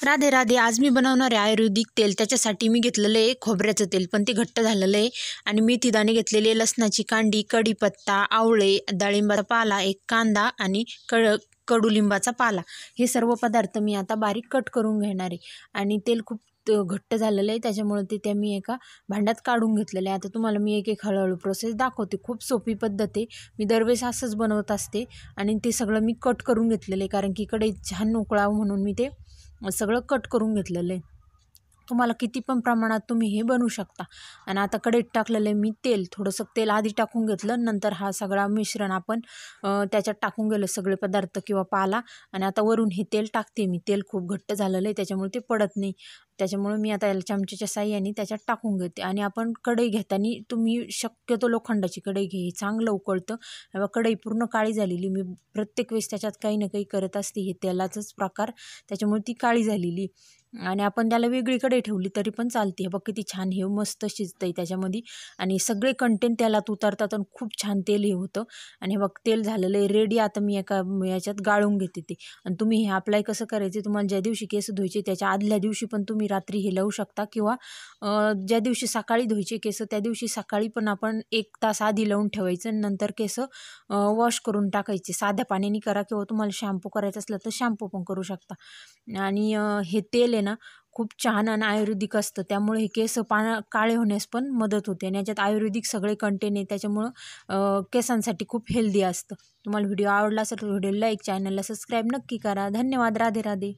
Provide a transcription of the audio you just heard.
राधे राधे. आज मी बनवणार आहे आयुर्वेदिक तेल. त्याच्यासाठी मी घेतलेलं आहे खोबऱ्याचं तेल, पण ते घट्ट झालेलं आहे. आणि मेथीदाणे घेतलेले, लसणाची कांडी, कढीपत्ता, आवळे, डाळिंबाचा पाला, एक कांदा आणि कडुलिंबाचा पाला. हे सर्व पदार्थ मी आता बारीक कट करून घेणार आहे. आणि तेल खूप घट्ट झालेलं आहे, त्याच्यामुळे ते मी एका भांड्यात काढून घेतलेलं आहे. आता तुम्हाला मी एक एक हळूहळू प्रोसेस दाखवते. खूप सोपी पद्धत आहे. मी दरवेळेस असंच बनवत असते. आणि ते सगळं मी कट करून घेतलेलं आहे, कारण की कढईत छान उकळावं म्हणून मी ते सगळं कट करून घेतलेलं आहे. तुम्हाला किती पण प्रमाणात तुम्ही हे बनवू शकता. आणि आता कढईत टाकलेलं आहे मी तेल. थोडंसं तेल आधी टाकून घेतलं, नंतर हा सगळा मिश्रण आपण त्याच्यात टाकून गेलं, सगळे पदार्थ किंवा पाला. आणि आता वरून हे तेल टाकते मी. तेल खूप घट्ट झालेलं आहे, त्याच्यामुळे ते पडत नाही. त्याच्यामुळे मी आता चमच्याच्या साहाय्याने त्याच्यात टाकून घेते. आणि आपण कढई घेताना तुम्ही शक्यतो लोखंडाची कढई घे, चांगलं उकळतं. तेव्हा कढई पूर्ण काळी झालेली, मी प्रत्येक वेळेस त्याच्यात काही ना काही करत असते, हे तेलाचाच प्रकार, त्याच्यामुळे ती काळी झालेली. आणि आपण त्याला वेगळी कढई ठेवली तरी पण चालते. बघ किती छान हे मस्त शिजतंय त्याच्यामध्ये. आणि सगळे कंटेंट तेलात उतरतात आणि खूप छान तेल हे होतं. आणि बघ तेल झालेलं आहे रेडी. आता मी एका याच्यात गाळून घेते ते. आणि तुम्ही हे अप्लाय कसं करायचे, तुम्हाला ज्या दिवशी केस धुवायचे त्याच्या आदल्या दिवशी पण तुम्ही रात्री हे लावू शकता, किंवा ज्या दिवशी सकाळी धुवायचे केस त्या दिवशी सकाळी पण आपण 1 तास आधी लावून ठेवायचं. आणि नंतर केस वॉश करून टाकायचे. साध्या पाण्याने करा, किंवा तुम्हाला शॅम्पू करायचं असलं तर शॅम्पू पण करू शकता. आणि हे तेल आहे ना खूप छान आणि आयुर्वेदिक असतं, त्यामुळे हे केस काळे होण्यास पण मदत होते. आणि याच्यात आयुर्वेदिक सगळे कंटेन आहे, त्याच्यामुळं केसांसाठी खूप हेल्दी असतं. तुम्हाला व्हिडिओ आवडला असेल तर व्हिडिओ लाईक, चॅनलला सबस्क्राईब नक्की करा. धन्यवाद. राधे राधे.